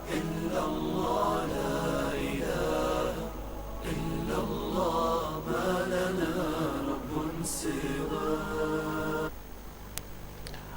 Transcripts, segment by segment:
إلا الله لا إله إلا الله ما لنا رب سواه.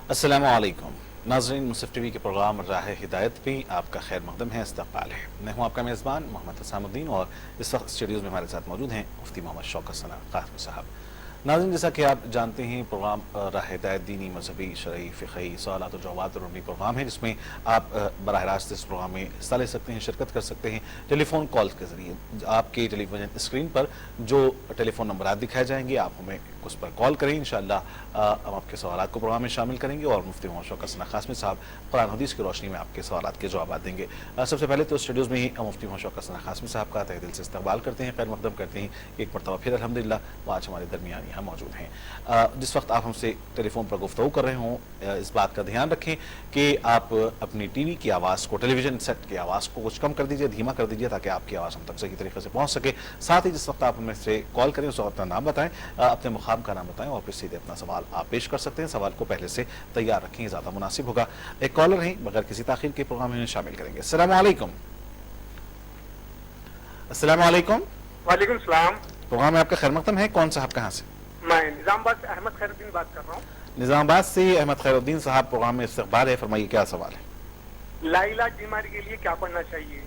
السلام علیکم ناظرین، منصف ٹی وی کے پروگرام راہ ہدایت بھی آپ کا خیر مقدم ہے، استقبال ہے. میں ہوں آپ کا میزبان محمد حسام الدین، اور اس وقت اسٹوڈیوز میں ہمارے ساتھ موجود ہیں مفتی محمد شوکت ثنا قاسمی صاحب. ناظرین، جیسا کہ آپ جانتے ہیں پروگرام راہ ہدایت دینی، مذہبی، شرعی، فقہی سوالات و جوابات اور علمی پروگرام ہے، جس میں آپ براہ راست اس پروگرام میں حصہ لے سکتے ہیں، شرکت کر سکتے ہیں ٹیلی فون کالز کے ذریعے. آپ کے ٹیلی ویژن اسکرین پر جو ٹیلی فون نمبرات دکھائے جائیں گے، آپ ہمیں اس پر کال کریں. انشاءاللہ ہم آپ کے سوالات کو پروگرام میں شامل کریں گے، اور مفتی محمد شوکت ثنا قاسمی صاحب قرآن حدیث کی روشنی میں آپ کے سوالات کے جوابات دیں گے. سب سے پہلے تو اسٹوڈیوز میں ہی مفتی محمد شوکت ثنا قاسمی صاحب کا تہہ دل سے استقبال کرتے ہیں، خیر مقدم کرتے ہیں ایک مرتبہ پھر الحمدللہ وہ آج ہمارے درمیان یہاں موجود ہیں. جس وقت آپ ہم سے ٹیلی فون پر گفتگو کر رہے ہوں، اس بات کا دھیان رکھیں کہ آپ اپنی ٹی وی کی آواز کو، ٹیلی ویژن سیٹ کی آواز کو کچھ کم کر دیجئے، دھیما کر دیجئے، تاکہ آپ کی آواز ہم تک صحیح طریقے سے پہنچ سکے. ساتھ ہی جس وقت آپ ہمیں سے کال کریں اس وقت اپنا نام بتائیں، اپنے مقام کا نام بتائیں، اور پھر سیدھے اپنا سوال آپ پیش کر سکتے ہیں. سوال کو پہلے سے تیار رکھیں، زیادہ مناسب ہوگا. ایک کالر ہیں، بغیر کسی تاخیر کے پروگرام میں شامل کریں گے. السلام علیکم. السلام علیکم. وعلیکم السلام. پروگرام میں آپ کا خیر مقدم ہے. کون صاحب کہاں سے؟ میں نظام آباد سے احمد خیر الدین بات کر رہا ہوں. نظام آباد سے احمد خیر الدین صاحب، پروگرام میں استقبال ہے. فرمائیے کیا سوال ہے؟ لا علاج بیماری کے لیے کیا پڑھنا چاہیے؟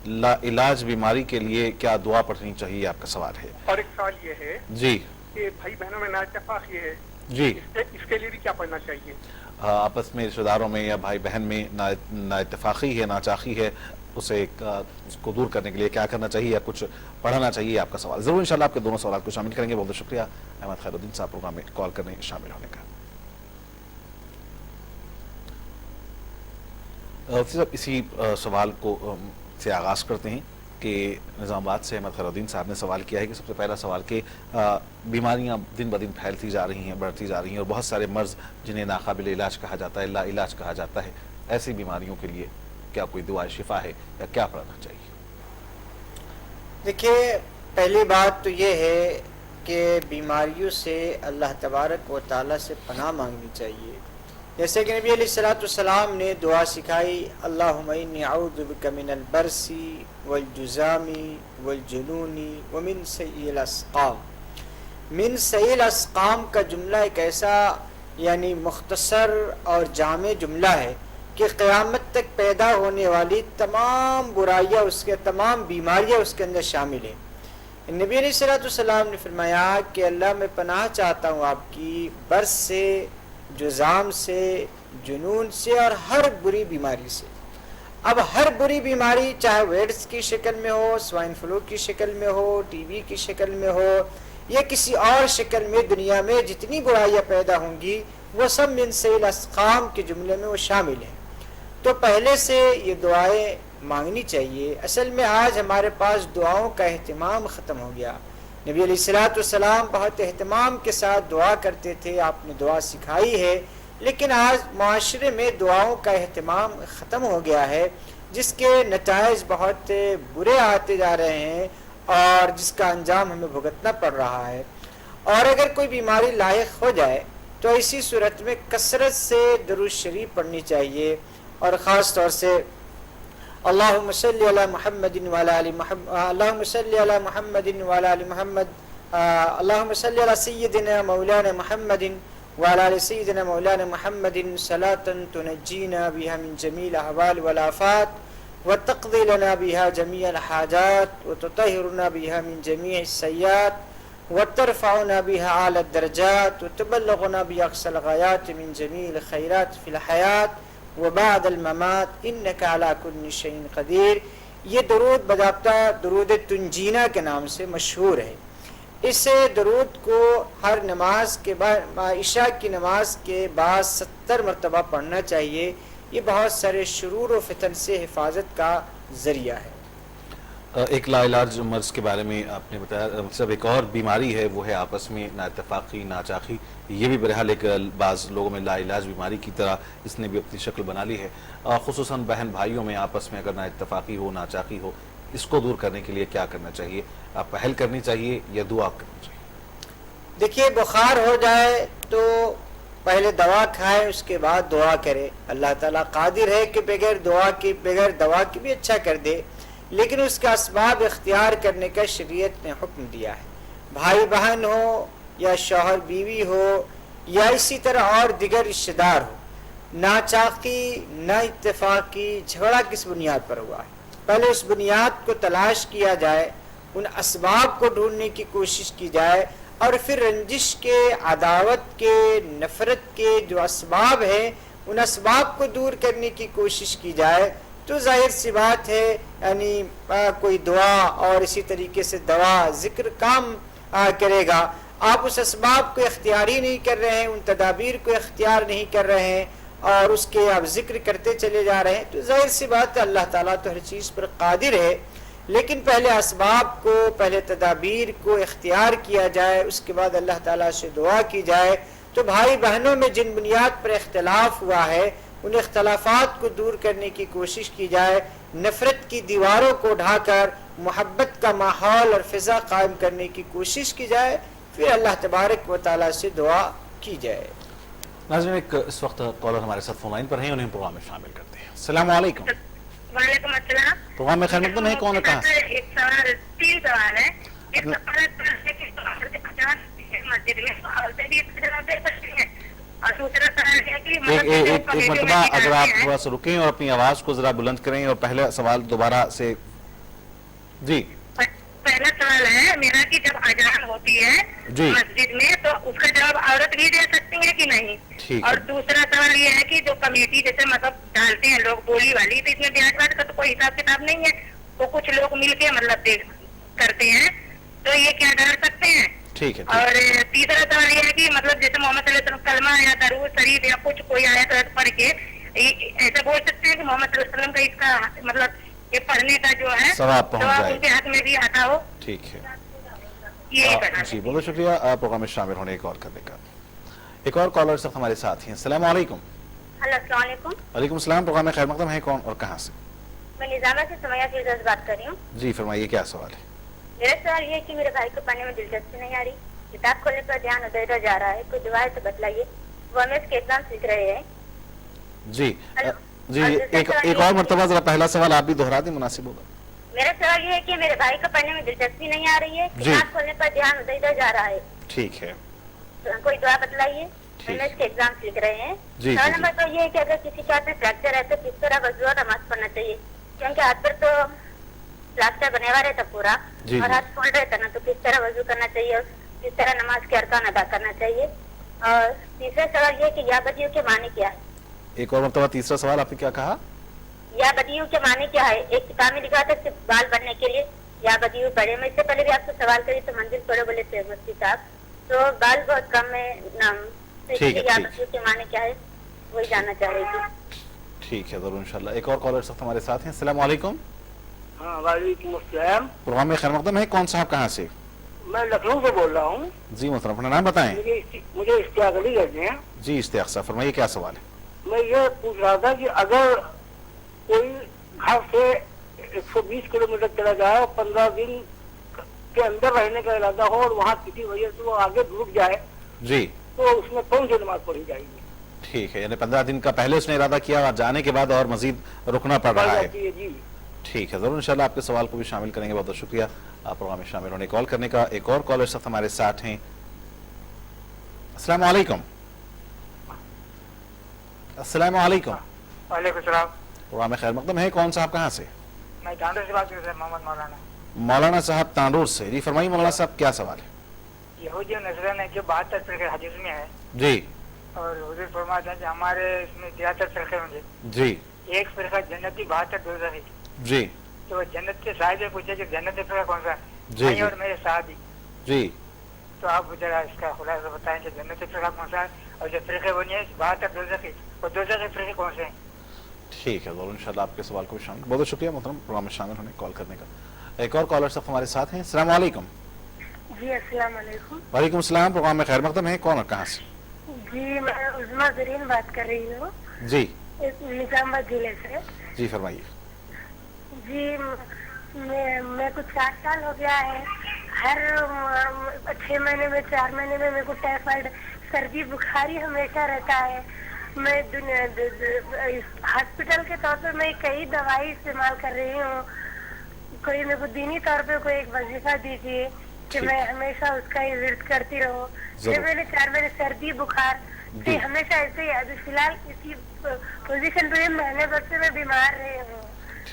لا علاج بیماری کے لیے کیا دعا پڑھنی چاہیے، آپ کا سوال ہے. اور ایک سوال یہ ہے جی کہ بھائی بہنوں میں نااتفاقی ہے، جی، اس کے لیے بھی کیا پڑھنا چاہیے؟ آپس میں رشتہ داروں میں یا بھائی بہن میں نا اتفاقی ہے، ناچاقی ہے، اسے اس کو دور کرنے کے لیے کیا کرنا چاہیے یا کچھ پڑھنا چاہیے، آپ کا سوال. ضرور انشاءاللہ آپ کے دونوں سوالات کو شامل کریں گے. بہت بہت شکریہ احمد خیر الدین صاحب پروگرام میں کال کرنے شامل ہونے کا. صرف اسی سوال کو سے آغاز کرتے ہیں کہ نظام آباد سے احمد خیر الدین صاحب نے سوال کیا ہے کہ سب سے پہلا سوال کہ بیماریاں دن بدن پھیلتی جا رہی ہیں، بڑھتی جا رہی ہیں، اور بہت سارے مرض جنہیں ناقابل علاج کہا جاتا ہے، لا علاج کہا جاتا ہے، ایسی بیماریوں کے لیے کیا کوئی دعائے شفا ہے یا کیا پڑھنا چاہیے؟ دیکھیے، پہلی بات تو یہ ہے کہ بیماریوں سے اللہ تبارک و تعالیٰ سے پناہ مانگنی چاہیے. جیسے کہ نبی علیہ السلام نے دعا سکھائی، اللہم انی اعوذ بک من البرص والجذام والجنون ومن سیء الاسقام. من سیء الاسقام کا جملہ ایک ایسا یعنی مختصر اور جامع جملہ ہے کہ قیامت تک پیدا ہونے والی تمام برائیاں، اس کے تمام بیماریاں اس کے اندر شامل ہیں. نبی علیہ السلام نے فرمایا کہ اللہ میں پناہ چاہتا ہوں آپ کی برص سے، جذام سے، جنون سے، اور ہر بری بیماری سے. اب ہر بری بیماری چاہے ویڈس کی شکل میں ہو، سوائن فلو کی شکل میں ہو، ٹی بی کی شکل میں ہو، یا کسی اور شکل میں، دنیا میں جتنی برائیاں پیدا ہوں گی وہ سب من سیء الاسقام کے جملے میں وہ شامل ہیں. تو پہلے سے یہ دعائیں مانگنی چاہیے. اصل میں آج ہمارے پاس دعاؤں کا اہتمام ختم ہو گیا. نبی علیہ السلام بہت اہتمام کے ساتھ دعا کرتے تھے، آپ نے دعا سکھائی ہے، لیکن آج معاشرے میں دعاؤں کا اہتمام ختم ہو گیا ہے، جس کے نتائج بہت برے آتے جا رہے ہیں اور جس کا انجام ہمیں بھگتنا پڑ رہا ہے. اور اگر کوئی بیماری لاحق ہو جائے تو اسی صورت میں کثرت سے درود شریف پڑھنی چاہیے، اور خاص طور سے اللہم صلی علی محمد وعلی آل محمد، اللہم صلی علی محمد وعلی آل محمد، اللہم صلی علی سیدنا مولانا محمد وعلی آل سیدنا مولانا محمد صلاۃ تنجینا بها من جمیع الاحوال والآفات وتقضی لنا بها جمیع الحاجات وتطہرنا بها من جمیع السیئات وترفعنا بها اعلی الدرجات وتبلغنا بها اقصى الغایات من جمیع الخیرات فی الحیات وبعد الممات انک علی کل شیء قدیر. یہ درود باضابطہ درود تنجینا کے نام سے مشہور ہے. اس درود کو ہر نماز کے بعد، عشاء کی نماز کے بعد 70 مرتبہ پڑھنا چاہیے. یہ بہت سارے شرور و فتن سے حفاظت کا ذریعہ ہے. ایک لا علاج مرض کے بارے میں آپ نے بتایا، مطلب ایک اور بیماری ہے وہ ہے آپس میں نا اتفاقی، ناچاقی. یہ بھی بہرحال ایک بعض لوگوں میں لا علاج بیماری کی طرح اس نے بھی اپنی شکل بنا لی ہے. خصوصاً بہن بھائیوں میں آپس میں اگر نا اتفاقی ہو، ناچاقی ہو، اس کو دور کرنے کے لیے کیا کرنا چاہیے؟ پہل کرنی چاہیے یا دعا کرنی چاہیے؟ دیکھیے، بخار ہو جائے تو پہلے دوا کھائے اس کے بعد دعا کرے. اللہ تعالیٰ قادر ہے کہ بغیر دوا کی بھی اچھا کر دے، لیکن اس کا اسباب اختیار کرنے کا شریعت نے حکم دیا ہے. بھائی بہن ہو یا شوہر بیوی ہو یا اسی طرح اور دیگر رشتہ دار ہو، ناچاقی نہ اتفاقی جھگڑا کس بنیاد پر ہوا ہے، پہلے اس بنیاد کو تلاش کیا جائے، ان اسباب کو ڈھونڈنے کی کوشش کی جائے، اور پھر رنجش کے، عداوت کے، نفرت کے جو اسباب ہیں ان اسباب کو دور کرنے کی کوشش کی جائے. تو ظاہر سی بات ہے یعنی کوئی دعا اور اسی طریقے سے دوا ذکر کام کرے گا. آپ اس اسباب کو اختیار ہی نہیں کر رہے ہیں، ان تدابیر کو اختیار نہیں کر رہے ہیں اور اس کے آپ ذکر کرتے چلے جا رہے ہیں، تو ظاہر سی بات ہے اللہ تعالیٰ تو ہر چیز پر قادر ہے. لیکن پہلے اسباب کو، پہلے تدابیر کو اختیار کیا جائے، اس کے بعد اللہ تعالیٰ سے دعا کی جائے. تو بھائی بہنوں میں جن بنیاد پر اختلاف ہوا ہے ان اختلافات کو دور کرنے کی کوشش کی جائے، نفرت کی دیواروں کو ڈھا کر محبت کا ماحول اور فضا قائم کرنے کی کوشش کی جائے، پھر اللہ تبارک و تعالیٰ سے دعا کی جائے. ناظرین ایک اس وقت کالر ہمارے ساتھ فون لائن پر ہیں، انہیں پروگرام میں شامل کرتے ہیں. السلام علیکم. وعلیکم السلام. پروگرام میں خیر مقدم ہے، کون ہے کہاں سے؟ ایک سوال، 3 سوال ہے. ایک سوال ہے کہ مسجد میں عورتیں بھی جواب دے سکتی ہیں، اور دوسرا سوال ہے کہ ایک مرتبہ اگر آپ تھوڑا سا رکیں اور اپنی آواز کو ذرا بلند کریں اور پہلے سوال دوبارہ سے. جی پہلا سوال ہے میرا کہ جب اذان ہوتی ہے مسجد میں تو اس کا جواب عورت بھی دے سکتی ہے کہ نہیں؟ اور دوسرا سوال یہ ہے کہ جو کمیٹی جیسے مطلب ڈالتے ہیں لوگ بولی والی، تو اس میں بیاج واج کا تو کوئی حساب کتاب نہیں ہے، تو کچھ لوگ مل کے مطلب کرتے ہیں، تو یہ کیا ڈال سکتے ہیں؟ ٹھیک ہے. اور تیسرا سوال یہ ہے کہ مطلب جیسے محمد صلی اللہ علیہ وسلم کلمہ یا درود شریف یا کچھ کوئی آیت پڑھ کے ایسا بول سکتے ہیں کہ محمد صلی اللہ علیہ وسلم کا اس کا مطلب یہ پڑھنے کا جو ہے ثواب پہنچ جائے، ان کے ہاتھ میں بھی آتا ہو. ٹھیک ہے. یہی جی بہت شکریہ پروگرام میں شامل ہونے ایک اور کرنے کا. ایک اور کالر صاحب ہمارے ساتھ ہیں. السلام علیکم. ہلو السلام علیکم. وعلیکم السلام. پروگرام میں خیر مقدم ہے، کون اور کہاں سے؟ میں نظامہ سے سمیہ فردوس بات کر رہی ہوں. جی فرمائیے کیا سوال ہے؟ میرا سوال یہ ہے کہ میرے بھائی کو پڑھنے میں دلچسپی نہیں آ رہی، کتاب کھولنے پر دھیان ادھر ادھر جا رہا ہے، کوئی دعا ہے تو بتلائیے. وہ ہمیں اس کے ایگزام سیکھ رہے ہیں. جی جی ایک اور مرتبہ ذرا پہلا سوال آپ بھی دہرا دیں، مناسب ہوگا. میرا سوال یہ ہے کہ میرے بھائی کو پڑھنے میں دلچسپی نہیں آ رہی ہے، کتاب کھولنے پر دھیان ادھر ادھر جا رہا ہے. ٹھیک ہے. کوئی دعا بتلائیے. ہمیں اس کے ایگزام سیکھ رہے ہیں. سوال نمبر 2 یہ ہے کہ اگر کسی کے ہاتھ میں فریکچر ہے تو کس طرح وضو اور نماز پڑھنا چاہیے، کیونکہ ہاتھ پر تو پلاسٹر بنے ہوا رہتا پورا اور ہاتھ فول رہتا نا، تو کس طرح وضو کرنا چاہیے اور کس طرح نماز کے ارکان ادا کرنا چاہیے. اور تیسرا سوال یہ کہ یا بدیو کے معنی کیا ہے. ایک اور مرتبہ تیسرا سوال آپ نے کیا کہا؟ یا بدیو کے معنی کیا ہے. ایک کتاب میں لکھا تھا صرف بال بننے کے لیے یا بدیو پڑھے. میں اس سے پہلے بھی آپ کو سوال کری تو منزل پڑھو بولے تھے مفتی صاحب، تو بال بہت کم ہے نام، یا بدیو کے معنی کیا ہے وہی جاننا چاہ رہی تھی. ٹھیک ہے ضرور انشاءاللہ. ایک اور کالر صاحب ہمارے ساتھ ہیں. السلام علیکم. ہاں وعلیکم السلام. پروگرام میں خیر مقدم ہے، کون صاحب کہاں سے؟ میں لکھنؤ سے بول رہا ہوں. جی محترم اپنا نام بتائیں. مجھے اشتیاق علی کہتے ہیں. جی اشتیاق صاحب فرمائیے کیا سوال ہے؟ میں یہ پوچھ رہا تھا کہ اگر کوئی گھر سے 120 کلومیٹر چلا جائے اور 15 دن کے اندر رہنے کا ارادہ ہو اور وہاں کسی وجہ سے وہ آگے ڈوب جائے جی تو اس میں کون سی نماز پڑھی جائے گی؟ ٹھیک ہے، یعنی 15 دن کا پہلے اس نے ارادہ کیا اور جانے کے بعد اور مزید رکنا پڑ رہا ہے. جی ٹھیک ہے ضرور انشاءاللہ آپ کے سوال کو بھی شامل کریں گے. بہت بہت شکریہ آپ پروگرام میں شامل ہونے کال کرنے کا. ایک اور کالر صاحب ہمارے ساتھ ہیں. السلام علیکم. السلام علیکم. وعلیکم السلام. پروگرام میں خیر مقدم ہے، کون صاحب کہاں سے؟ میں ٹانڈور سے بات کر رہا ہوں. محمد مولانا. مولانا صاحب تانڈور سے. جی فرمائیے مولانا صاحب کیا سوال ہے؟ یہودی و نصرانی ہے جو 72 فرقے حدیث میں ہے، جی اور حضور فرماتے ہیں کہ ہمارے اس میں 73 فرقے ہوں گے. جی ایک فرقہ جنتی 72 دوزخی. جی تو وہ جنت کے صاحب سے پوچھے کہ جنت فرقہ کون سا ہے؟ جی میں اور میرے صحابی. جی تو آپ ذرا اس کا خلاصہ بتائیں کہ جنت فرقہ کون سا ہے اور جو فرقے بنی ہے 72 دوزخی، وہ دوزخی فرقے کون سے ہیں؟ ٹھیک ہے ضرور انشاءاللہ آپ کے سوال کو بھی شامل. بہت بہت شکریہ محترم پروگرام میں شامل ہونے کال کرنے کا. ایک اور کالر صاحب ہمارے ساتھ ہیں. السلام علیکم. جی السلام علیکم. وعلیکم السلام. پروگرام میں خیر مقدم ہے، کون اور کہاں سے؟ جی میں عظمیٰ زرین بات کر رہی ہوں. جی نظام آباد ضلع سے. جی فرمائیے. جی میں کو 4 سال ہو گیا ہے. ہر 6 مہینے میں 4 مہینے میں میرے کو ٹائیفائڈ سردی بخاری ہمیشہ رہتا ہے. میں ہاسپٹل کے طور پہ میں کئی دوائی استعمال کر رہی ہوں. کوئی میرے کو دینی طور پہ کوئی ایک وظیفہ دیجیے کہ میں ہمیشہ اس کا ہی ورد کرتی رہوں. میں نے 4 مہینے سردی بخار سے ہمیشہ ایسے ہی ابھی فی الحال اسی پوزیشن پہ مہینے بھر سے میں بیمار رہی ہوں.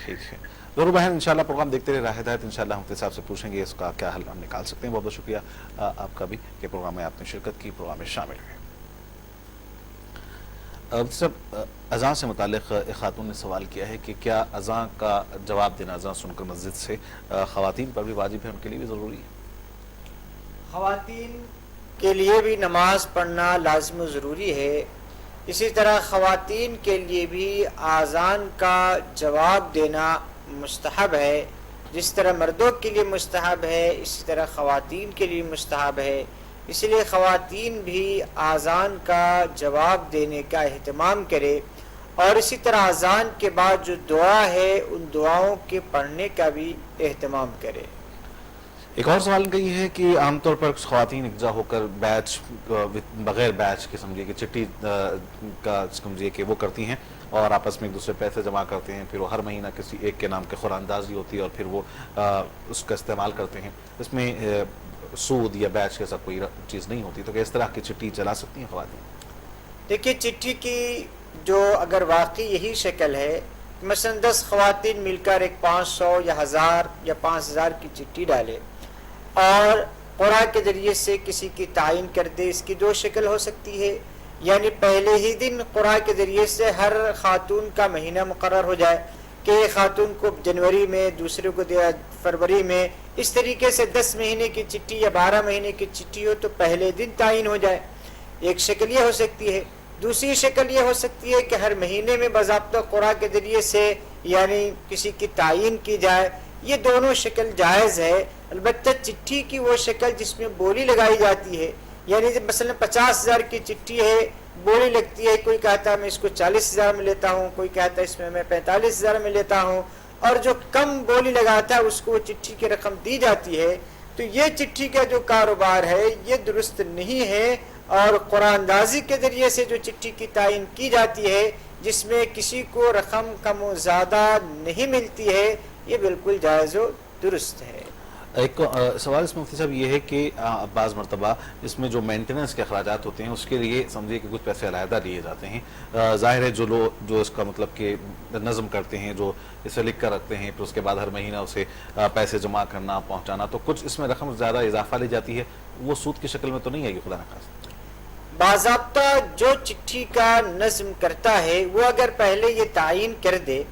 ٹھیک ہے ضرور بہن، انشاءاللہ پروگرام دیکھتے رہے راہ ہدایت، انشاءاللہ ہم صاحب سے پوچھیں گے اس کا کیا حل ہم نکال سکتے ہیں. بہت بہت شکریہ آپ کا بھی کہ پروگرام میں آپ نے شرکت کی، پروگرام میں شامل ہوئے. سب اذان سے متعلق ایک خاتون نے سوال کیا ہے کہ کیا اذان کا جواب دینا اذان سن کر مسجد سے خواتین پر بھی واجب ہے، ان کے لیے بھی ضروری ہے؟ خواتین کے لیے بھی نماز پڑھنا لازم و ضروری ہے. اسی طرح خواتین کے لیے بھی اذان کا جواب دینا مستحب ہے. جس طرح مردوں کے لیے مستحب ہے اسی طرح خواتین کے لیے مستحب ہے. اس لیے خواتین بھی اذان کا جواب دینے کا اہتمام کرے، اور اسی طرح اذان کے بعد جو دعا ہے ان دعاؤں کے پڑھنے کا بھی اہتمام کرے. ایک اور سوال کا یہ ہے کہ عام طور پر خواتین اکجا ہو کر بیچ بغیر بیچ کے سمجھیے کہ چٹھی کا سمجھیے کہ وہ کرتی ہیں اور آپس میں ایک دوسرے پیسے جمع کرتے ہیں، پھر وہ ہر مہینہ کسی ایک کے نام کے خوراندازی ہوتی ہے اور پھر وہ اس کا استعمال کرتے ہیں. اس میں سود یا بیچ کے ساتھ کوئی چیز نہیں ہوتی، تو کہ اس طرح کی چٹھی چلا سکتی ہیں خواتین؟ دیکھیے چٹھی کی جو اگر واقعی یہی شکل ہے، مثلا 10 خواتین مل کر ایک 500 یا 1000 یا 5000 کی چٹھی ڈالے اور قرآن کے ذریعے سے کسی کی تعین کر دے، اس کی 2 شکل ہو سکتی ہے. یعنی پہلے ہی دن قرآن کے ذریعے سے ہر خاتون کا مہینہ مقرر ہو جائے کہ ایک خاتون کو جنوری میں، دوسرے کو فروری میں، اس طریقے سے 10 مہینے کی چٹھی یا 12 مہینے کی چٹھی ہو تو پہلے دن تعین ہو جائے. ایک شکل یہ ہو سکتی ہے. دوسری شکل یہ ہو سکتی ہے کہ ہر مہینے میں باضابطہ قرآن کے ذریعے سے یعنی کسی کی تعین کی جائے. یہ دونوں شکل جائز ہے. البتہ چٹھی کی وہ شکل جس میں بولی لگائی جاتی ہے، یعنی مثلا 50,000 کی چٹھی ہے، بولی لگتی ہے، کوئی کہتا ہے میں اس کو 40,000 میں لیتا ہوں، کوئی کہتا ہے اس میں 45,000 میں لیتا ہوں، اور جو کم بولی لگاتا ہے اس کو وہ چٹھی کی رقم دی جاتی ہے. تو یہ چٹھی کا جو کاروبار ہے یہ درست نہیں ہے. اور قرآن اندازی کے ذریعے سے جو چٹھی کی تعین کی جاتی ہے جس میں کسی کو رقم کم و زیادہ نہیں ملتی ہے، یہ بالکل جائز و درست ہے. ایک سوال اس میں مفتی صاحب یہ ہے کہ بعض مرتبہ اس میں جو مینٹیننس کے اخراجات ہوتے ہیں اس کے لیے سمجھیے کہ کچھ پیسے علیحدہ لیے جاتے ہیں. ظاہر ہے جو اس کا مطلب کہ نظم کرتے ہیں، جو اسے لکھ کر رکھتے ہیں، پھر اس کے بعد ہر مہینہ اسے پیسے جمع کرنا پہنچانا، تو کچھ اس میں رقم زیادہ اضافہ لی جاتی ہے. وہ سود کی شکل میں تو نہیں ہے یہ خدا نخواستہ؟ باضابطہ جو چٹھی کا نظم کرتا ہے وہ اگر پہلے یہ تعین کر دے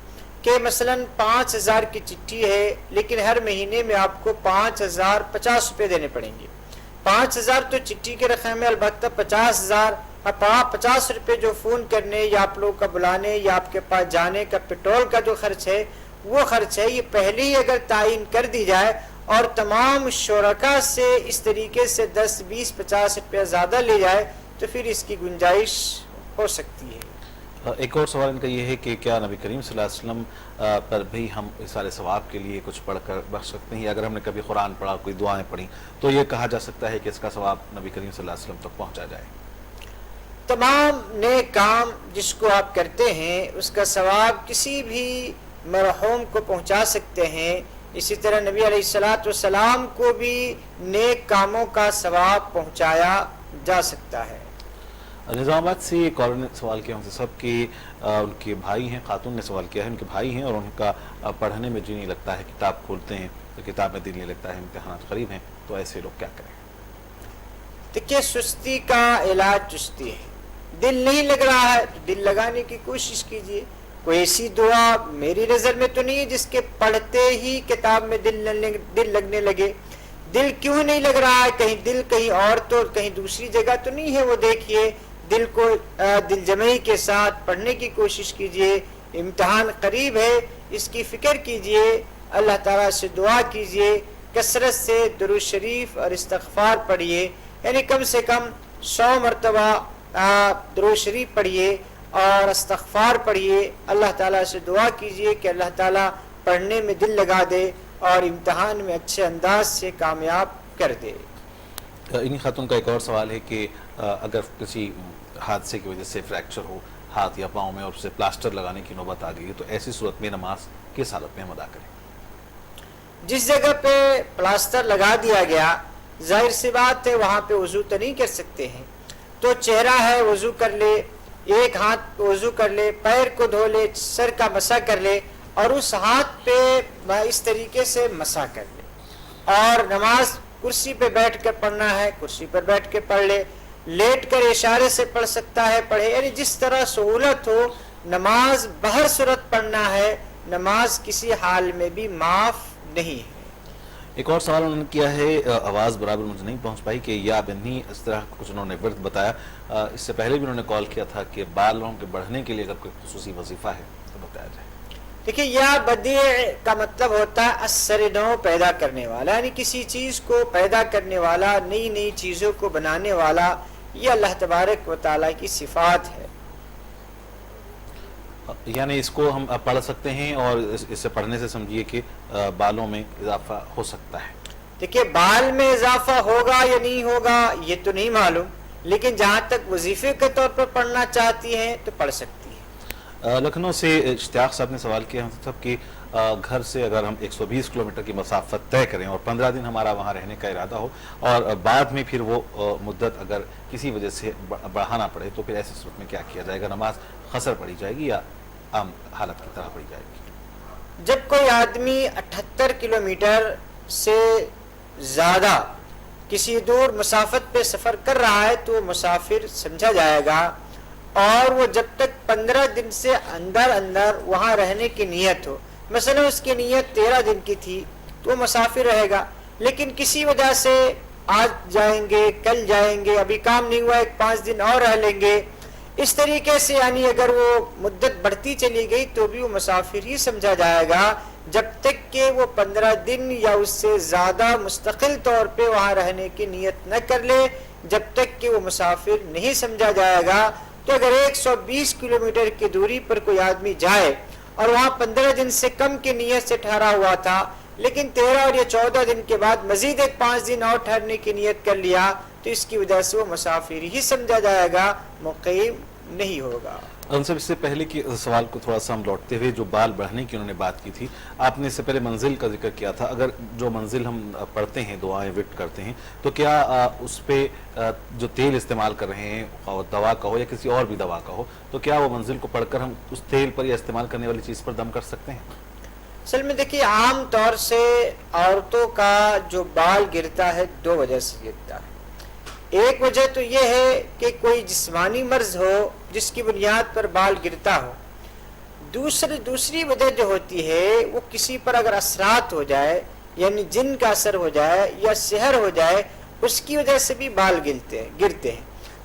کہ مثلا 5,000 کی چٹھی ہے لیکن ہر مہینے میں آپ کو 5,050 روپے دینے پڑیں گے. 5,000 تو چٹھی کے رقم ہے، البتہ 50,000 50 روپے جو فون کرنے یا آپ لوگ کا بلانے یا آپ کے پاس جانے کا پیٹرول کا جو خرچ ہے وہ خرچ ہے. یہ پہلے ہی اگر تعین کر دی جائے اور تمام شرکاء سے اس طریقے سے 10 20 50 روپے زیادہ لے جائے تو پھر اس کی گنجائش ہو سکتی ہے. ایک اور سوال ان کا یہ ہے کہ کیا نبی کریم صلی اللہ علیہ وسلم پر بھی ہم سارے ثواب کے لیے کچھ پڑھ کر بخش سکتے ہیں؟ اگر ہم نے کبھی قرآن پڑھا، کوئی دعائیں پڑھی، تو یہ کہا جا سکتا ہے کہ اس کا ثواب نبی کریم صلی اللہ علیہ وسلم تک پہنچا جائے؟ تمام نیک کام جس کو آپ کرتے ہیں اس کا ثواب کسی بھی مرحوم کو پہنچا سکتے ہیں. اسی طرح نبی علیہ الصلوۃ والسلام کو بھی نیک کاموں کا ثواب پہنچایا جا سکتا ہے. نظام آباد سے ایک اور نے سوال کیا ان سے سب کہ ان کے بھائی ہیں، خاتون نے سوال کیا ہے، ان کے بھائی ہیں اور ان کا پڑھنے میں جی نہیں لگتا ہے، کتاب کھولتے ہیں تو کتاب میں دل نہیں لگتا ہے، امتحانات قریب ہیں، تو ایسے لوگ کیا کریں؟ دیکھیے سستی کا علاج چستی ہے. دل نہیں لگ رہا ہے تو دل لگانے کی کوشش کیجیے. کوئی ایسی دعا میری نظر میں تو نہیں ہے جس کے پڑھتے ہی کتاب میں دل لگنے لگے. دل کیوں نہیں لگ رہا ہے؟ کہیں دل کہیں اور تو کہیں دوسری جگہ تو نہیں ہے. وہ دیکھیے دل کو دل جمعی کے ساتھ پڑھنے کی کوشش کیجیے. امتحان قریب ہے، اس کی فکر کیجیے، اللہ تعالیٰ سے دعا کیجیے، کثرت سے درود شریف اور استغفار پڑھیے. یعنی کم سے کم 100 مرتبہ درود شریف پڑھیے اور استغفار پڑھیے. اللہ تعالیٰ سے دعا کیجیے کہ اللہ تعالیٰ پڑھنے میں دل لگا دے اور امتحان میں اچھے انداز سے کامیاب کر دے. انہی خاتون کا ایک اور سوال ہے کہ اگر کسی حادثے کی وجہ سے فریکچر ہو ہاتھ یا پاؤں میں اور اسے پلاسٹر لگانے کی نوبت آ گئی ہے تو ایسی صورت میں نماز کس حالت میں ہم ادا کریں؟ جس جگہ پہ پلاسٹر لگا دیا گیا ظاہر سی بات ہے وہاں پہ وضو تو نہیں کر سکتے ہیں، تو چہرہ ہے وضو کر لے، ایک ہاتھ وضو کر لے، پیر کو دھو لے، سر کا مسح کر لے اور اس ہاتھ پہ اس طریقے سے مسح کر لے، اور نماز کرسی پہ بیٹھ کر پڑھنا ہے کرسی پر بیٹھ کے پڑھ لے، لیٹ کر اشارے سے پڑھ سکتا ہے پڑھے، یعنی جس طرح سہولت ہو نماز بہر صورت پڑھنا ہے، نماز کسی حال میں بھی معاف نہیں ہے۔ ایک اور سوال انہوں نے کیا ہے، آواز برابر مجھے نہیں پہنچ پائی کہ یا بنی اس طرح کچھ انہوں نے ورد بتایا، اس سے پہلے بھی انہوں نے کال کیا تھا کہ بالوں کے بڑھنے کے لیے اگر کوئی خصوصی وظیفہ ہے تو بتایا جائے۔ دیکھیں یا بدیع کا مطلب ہوتا ہے اثر نو پیدا کرنے والا، یعنی کسی چیز کو پیدا کرنے والا، نئی نئی چیزوں کو بنانے والا، یہ اللہ تبارک و تعالیٰ کی صفات ہے۔ یعنی اس کو ہم پڑھ سکتے ہیں اور اس سے پڑھنے سے سمجھیے کہ بالوں میں اضافہ ہو سکتا ہے۔ دیکھیں بال میں اضافہ ہوگا یا نہیں ہوگا یہ تو نہیں معلوم، لیکن جہاں تک وظیفے کے طور پر پڑھنا چاہتی ہیں تو پڑھ سکتی ہیں۔ لکھنؤ سے اشتیاق صاحب نے سوال کیا صاحب کہ گھر سے اگر ہم 120 کلومیٹر کی مسافت طے کریں اور 15 دن ہمارا وہاں رہنے کا ارادہ ہو اور بعد میں پھر وہ مدت اگر کسی وجہ سے بڑھانا پڑے تو پھر ایسی صورت میں کیا کیا جائے گا؟ نماز قصر پڑھی جائے گی یا عام حالت کی طرح پڑھی جائے گی؟ جب کوئی آدمی 78 کلومیٹر سے زیادہ کسی دور مسافت پہ سفر کر رہا ہے تو وہ مسافر سمجھا جائے گا، اور وہ جب تک 15 دن سے اندر وہاں رہنے کی نیت ہو، مثلا اس کی نیت 13 دن کی تھی تو وہ مسافر رہے گا، لیکن کسی وجہ سے آج جائیں گے کل جائیں گے ابھی کام نہیں ہوا 5 دن اور رہ لیں گے، اس طریقے سے یعنی اگر وہ مدت بڑھتی چلی گئی تو بھی وہ مسافر ہی سمجھا جائے گا جب تک کہ وہ 15 دن یا اس سے زیادہ مستقل طور پہ وہاں رہنے کی نیت نہ کر لے، جب تک کہ وہ مسافر نہیں سمجھا جائے گا۔ تو اگر 120 کلومیٹر کی دوری پر کوئی آدمی جائے اور وہاں 15 دن سے کم کی نیت سے ٹھہرا ہوا تھا، لیکن 13 اور یا 14 دن کے بعد مزید 5 دن اور ٹھہرنے کی نیت کر لیا تو اس کی وجہ سے وہ مسافر ہی سمجھا جائے گا، مقیم نہیں ہوگا۔ ان سے اس سے پہلے کی سوال کو تھوڑا سا ہم لوٹتے ہوئے جو بال بڑھنے کی انہوں نے بات کی تھی، آپ نے اس سے پہلے منزل کا ذکر کیا تھا، اگر جو منزل ہم پڑھتے ہیں دعائیں وٹ کرتے ہیں تو کیا اس پہ جو تیل استعمال کر رہے ہیں دوا کا ہو یا کسی اور بھی دوا کا ہو تو کیا وہ منزل کو پڑھ کر ہم اس تیل پر یا استعمال کرنے والی چیز پر دم کر سکتے ہیں؟ اصل میں دیکھیے عام طور سے عورتوں کا جو بال گرتا ہے 2 وجہ سے گرتا ہے۔ ایک وجہ تو یہ ہے کہ کوئی جسمانی مرض ہو جس کی بنیاد پر بال گرتا ہو، دوسری وجہ جو ہوتی ہے وہ کسی پر اگر اثرات ہو جائے یعنی جن کا اثر ہو جائے یا سحر ہو جائے اس کی وجہ سے بھی بال گرتے ہیں۔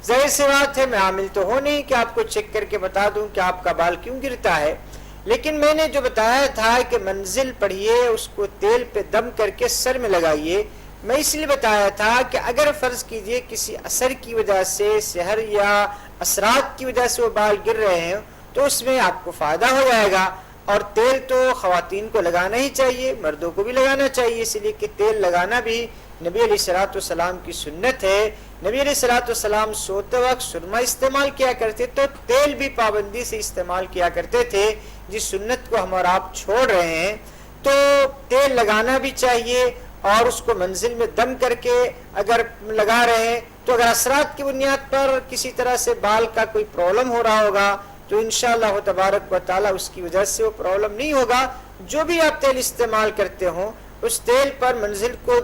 ظاہر سی بات ہے میں عامل تو ہو نہیں کہ آپ کو چیک کر کے بتا دوں کہ آپ کا بال کیوں گرتا ہے، لیکن میں نے جو بتایا تھا کہ منزل پڑھیے اس کو تیل پہ دم کر کے سر میں لگائیے، میں اس لیے بتایا تھا کہ اگر فرض کیجئے کسی اثر کی وجہ سے سحر یا اثرات کی وجہ سے وہ بال گر رہے ہیں تو اس میں آپ کو فائدہ ہو جائے گا، اور تیل تو خواتین کو لگانا ہی چاہیے، مردوں کو بھی لگانا چاہیے، اس لیے کہ تیل لگانا بھی نبی علیہ الصلوۃ والسلام کی سنت ہے۔ نبی علیہ الصلوۃ والسلام سوتے وقت سرما استعمال کیا کرتے تو تیل بھی پابندی سے استعمال کیا کرتے تھے، جس سنت کو ہم اور آپ چھوڑ رہے ہیں، تو تیل لگانا بھی چاہیے، اور اس کو منزل میں دم کر کے اگر لگا رہے ہیں تو اگر اثرات کی بنیاد پر کسی طرح سے بال کا کوئی پرابلم ہو رہا ہوگا تو انشاءاللہ تبارک و تعالی اس کی وجہ سے وہ پرابلم نہیں ہوگا۔ جو بھی آپ تیل استعمال کرتے ہوں اس تیل پر منزل کو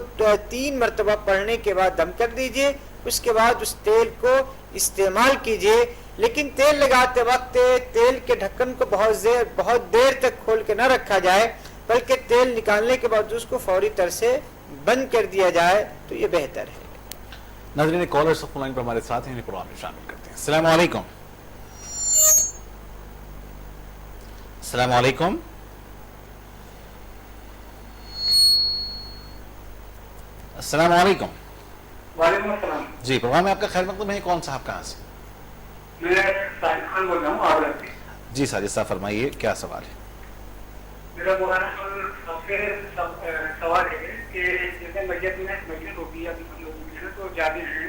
3 مرتبہ پڑھنے کے بعد دم کر دیجئے، اس کے بعد اس تیل کو استعمال کیجئے، لیکن تیل لگاتے وقت تیل کے ڈھکن کو بہت دیر تک کھول کے نہ رکھا جائے، بلکہ تیل نکالنے کے بعد اس کو فوری طور سے بند کر دیا جائے تو یہ بہتر ہے۔ ناظرین کالر صف لائن پر ہمارے ساتھ ہیں، پروگرام میں شامل کرتے ہیں۔ السلام علیکم۔ السلام علیکم۔ السلام علیکم۔ وعلیکم السلام جی پروگرام میں آپ کا خیر مقدم ہے، کون صاحب کہاں سے؟ میں ساجد خان بول رہا ہوں آگرہ سے۔ جی ساجد صاحب فرمائیے کیا سوال ہے؟ میرا مولانا سوال ہے کہ جیسے مسجد ہوتی ہے ابھی ہم لوگ تو جاتے ہیں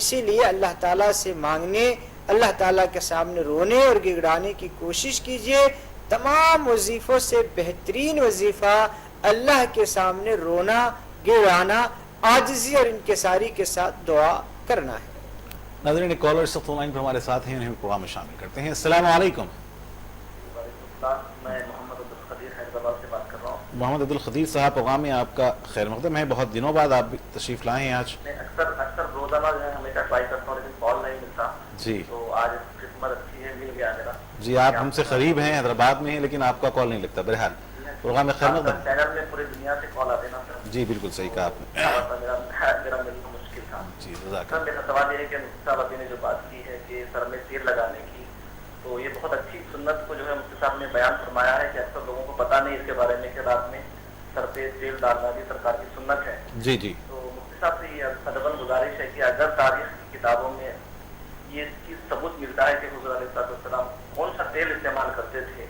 اسی لیے اللہ تعالیٰ سے مانگنے، اللہ تعالیٰ کے سامنے رونے اور گڑگڑانے کی کوشش کیجئے۔ تمام وظیفوں سے بہترین وظیفہ اللہ کے سامنے رونا، گڑگڑانا، عاجزی اور انکساری کے ساتھ دعا کرنا ہے۔ ناظرین ایک کالر اس وقت فون لائن پر ہمارے ساتھ ہیں، انہیں بھی پروگرام میں شامل کرتے ہیں۔ السلام علیکم۔ میں محمد عبدالقدیر حیدرآباد سے بات کر رہا ہوں۔ محمد عبدالقدیر صاحب، پروگرام میں آپ کا خیر مقدم ہے، بہت دنوں بعد آپ بھی تشریف لائے ہیں آج۔ میں اکثر روزانہ جو ہے ہمیشہ ٹرائی کرتا ہوں لیکن کال نہیں ملتا جی، تو آج قسمت اچھی ہے، مل گیا میرا۔ جی آپ ہم سے قریب ہیں، حیدرآباد میں ہیں، لیکن آپ کا کال نہیں لگتا۔ بہرحال پروگرام میں خیر مقدم۔ چینل میں پوری دنیا سے کال آتے نا سر۔ جی بالکل صحیح کہا آپ نے۔ میرا ملنا مشکل تھا۔ جی جزاک سر میرا سوال یہ ہے کہ مفتی صاحب ابھی نے جو بات کی ہے کہ سر میں تیل لگانے کی، تو یہ بہت اچھی سنت کو جو ہے مفتی صاحب نے بیان فرمایا ہے کہ اکثر لوگوں کو پتہ نہیں اس کے بارے میں کہ رات میں سر پہ تیل ڈالنا بھی سرکار کی سنت ہے۔ جی جی تو مفتی صاحب سے یہ ادباً گزارش ہے کہ اگر تاریخ کی کتابوں میں یہ چیز ثبوت ملتا ہے کہ حضور علیہ السلام کون سا تیل استعمال کرتے تھے،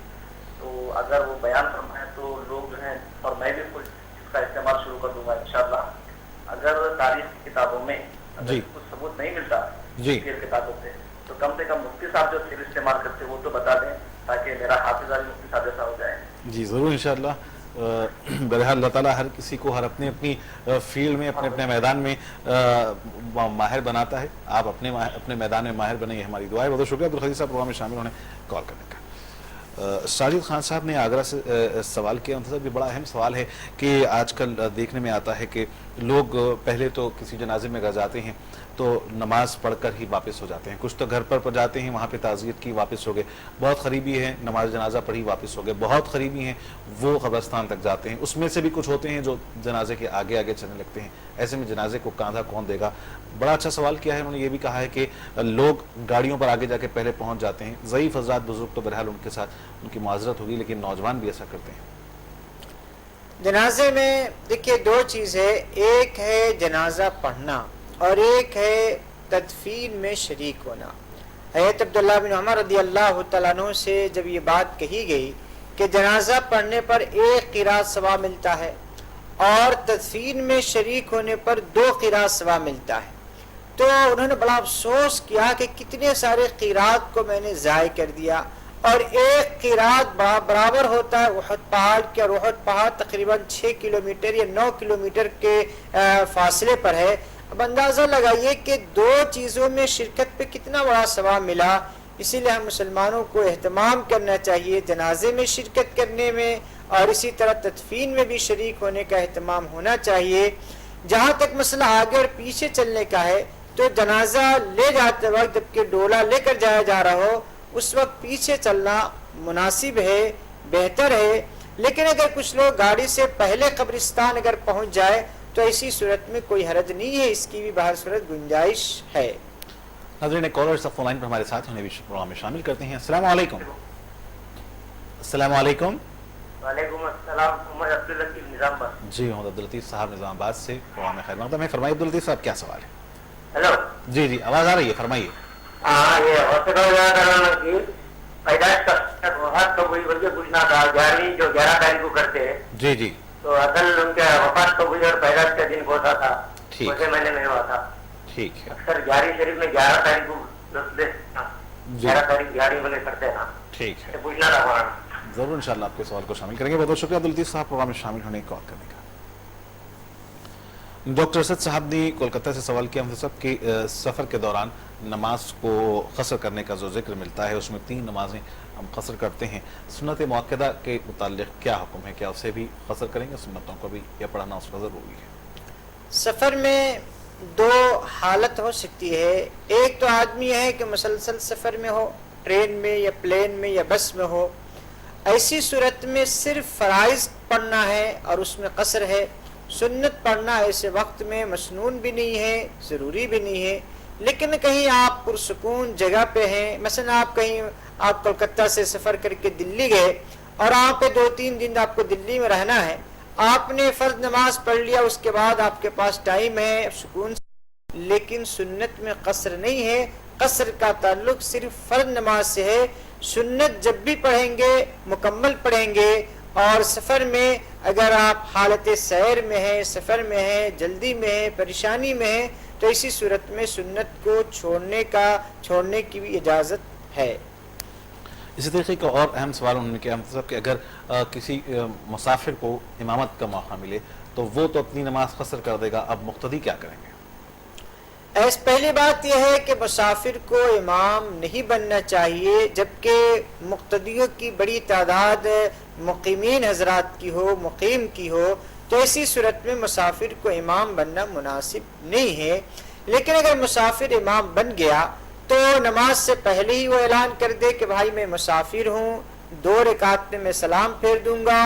تو اگر وہ بیان فرمائے تو لوگ جو ہیں، اور میں بھی کچھ اس کا استعمال شروع کر دوں گا انشاءاللہ۔ اگر تاریخ کی کتابوں میں اگر کچھ ثبوت نہیں ملتا تیل کتابوں سے، تو کم سے کم مفتی صاحب جو تیل استعمال کرتے ہیں وہ تو بتا دیں تاکہ میرا حافظہ بھی مفتی صاحب جیسا ہو جائے۔ جی ضرور انشاءاللہ۔ بہرحال اللہ تعالیٰ ہر کسی کو ہر اپنی اپنی فیلڈ میں، اپنے اپنے میدان میں ماہر بناتا ہے۔ آپ اپنے میدان میں ماہر بنے، یہ ہماری دعا ہے۔ بہت شکریہ عبدالقدیر صاحب پروگرام میں شامل ہونے، کال کرنے کا۔ ساجد خان صاحب نے آگرہ سے سوال کیا، ان سے بھی بڑا اہم سوال ہے کہ آج کل دیکھنے میں آتا ہے کہ لوگ پہلے تو کسی جنازے میں اگر جاتے ہیں تو نماز پڑھ کر ہی واپس ہو جاتے ہیں، کچھ تو گھر پر جاتے ہیں، وہاں پہ تعزیت کی واپس ہو گئے، بہت قریبی ہے نماز جنازہ پڑھی واپس ہو گئے، بہت قریبی ہیں وہ قبرستان تک جاتے ہیں، اس میں سے بھی کچھ ہوتے ہیں جو جنازے کے آگے آگے چلنے لگتے ہیں۔ ایسے میں جنازے کو کاندھا کون دے گا؟ بڑا اچھا سوال کیا ہے انہوں نے۔ یہ بھی کہا ہے کہ لوگ گاڑیوں پر آگے جا کے پہلے پہنچ جاتے ہیں، ضعیف حضرات بزرگ تو بہرحال ان کے ساتھ ان کی معذرت ہوگی، لیکن نوجوان بھی ایسا کرتے ہیں۔ جنازے میں دیکھیے دو چیز ہے، ایک ہے جنازہ پڑھنا اور ایک ہے تدفین میں شریک ہونا۔ حضرت عبداللہ بن عمر رضی اللہ تعالیٰ عنہ سے جب یہ بات کہی گئی کہ جنازہ پڑھنے پر 1 قرات ثواب ملتا ہے اور تدفین میں شریک ہونے پر 2 قرات ثواب ملتا ہے، تو انہوں نے بڑا افسوس کیا کہ کتنے سارے قرات کو میں نے ضائع کر دیا، اور 1 قرات برابر ہوتا ہے احد پہاڑ کے، اور احد پہاڑ تقریباً 6 کلومیٹر یا 9 کلومیٹر کے فاصلے پر ہے۔ اب اندازہ لگائیے کہ 2 چیزوں میں شرکت پہ کتنا بڑا ثواب ملا۔ اسی لیے ہم مسلمانوں کو اہتمام کرنا چاہیے جنازے میں شرکت کرنے میں، اور اسی طرح تدفین میں بھی شریک ہونے کا اہتمام ہونا چاہیے۔ جہاں تک مسئلہ آگے اور پیچھے چلنے کا ہے تو جنازہ لے جاتے وقت جبکہ ڈولا لے کر جایا جا رہا ہو اس وقت پیچھے چلنا مناسب ہے، بہتر ہے، لیکن اگر کچھ لوگ گاڑی سے پہلے قبرستان اگر پہنچ جائے تو ایسی صورت میں کوئی حرج نہیں ہے، اس کی بھی بہر صورت گنجائش ہے۔ ناظرین ایک کالر فون لائن پر ہمارے ساتھ، انہیں بھی پروگرام میں شامل کرتے ہیں۔ السلام علیکم۔ السلام علیکم۔ وعلیکم السلام، محمد عبداللطیف نظام آباد۔ جی محمد عبداللطیف صاحب نظام آباد سے پروگرام میں خیر مقدم ہے۔ فرمائیے عبداللطیف صاحب کیا سوال ہے؟ ہیلو جی جی آواز آ رہی ہے، فرمائیے۔ ہاں، یہ ہاسپٹل کی پیدائش کا وفات کب ہوئی بلکہ پوچھنا تھا۔ 11 تاریخ کو کرتے ہیں جی جی، تو اصل ان کا وفات کب ہوئی اور پیدائش کا دن کون سا تھا؟ ٹھیک 6 مہینے میں ہوا تھا۔ ٹھیک ہے، اکثر 11 شریف میں 11 تاریخ کو 11 تاریخ 11 میں کرتے ہیں نا، ٹھیک ہے، پوچھنا تھا وہاں۔ ضرور انشاءاللہ آپ کے سوال کو شامل کریں گے۔ بہت بہت شکریہ عبداللطیف صاحب پروگرام میں شامل ہونے کال کرنے کا۔ ڈاکٹر اسد صاحب نے کولکتہ سے سوال کیا ہم سب کہ سفر کے دوران نماز کو قصر کرنے کا جو ذکر ملتا ہے اس میں 3 نمازیں ہم قصر کرتے ہیں، سنت موقدہ کے متعلق کیا حکم ہے؟ کیا اسے بھی قصر کریں گے، سنتوں کو بھی، یا پڑھنا اس کا ضروری ہے؟ سفر میں 2 حالت ہو سکتی ہے، ایک تو آدمی ہے کہ مسلسل سفر میں ہو، ٹرین میں یا پلین میں یا بس میں ہو، ایسی صورت میں صرف فرائض پڑھنا ہے اور اس میں قصر ہے۔ سنت پڑھنا ایسے وقت میں مسنون بھی نہیں ہے، ضروری بھی نہیں ہے، لیکن کہیں آپ پرسکون جگہ پہ ہیں، مثلا آپ کولکتہ سے سفر کر کے دلی گئے اور وہاں پہ 2-3 دن آپ کو دلی میں رہنا ہے، آپ نے فرض نماز پڑھ لیا، اس کے بعد آپ کے پاس ٹائم ہے سکون سے، لیکن سنت میں قصر نہیں ہے۔ قصر کا تعلق صرف فرض نماز سے ہے، سنت جب بھی پڑھیں گے مکمل پڑھیں گے۔ اور سفر میں اگر آپ حالت سیر میں ہیں، سفر میں ہیں، جلدی میں ہیں، پریشانی میں ہیں، تو اسی صورت میں سنت کو چھوڑنے کی بھی اجازت ہے۔ اسی طریقے کا اور اہم سوال انہوں نے کیا صاحب کہ اگر کسی مسافر کو امامت کا موقع ملے تو وہ تو اپنی نماز قصر کر دے گا، اب مقتدی کیا کریں گے؟ پہلی بات یہ ہے کہ مسافر کو امام نہیں بننا چاہیے، جبکہ مقتدیوں کی بڑی تعداد مقیمین حضرات کی ہو، مقیم کی ہو، تو ایسی صورت میں مسافر کو امام بننا مناسب نہیں ہے۔ لیکن اگر مسافر امام بن گیا تو نماز سے پہلے ہی وہ اعلان کر دے کہ بھائی میں مسافر ہوں، 2 رکعت میں سلام پھیر دوں گا،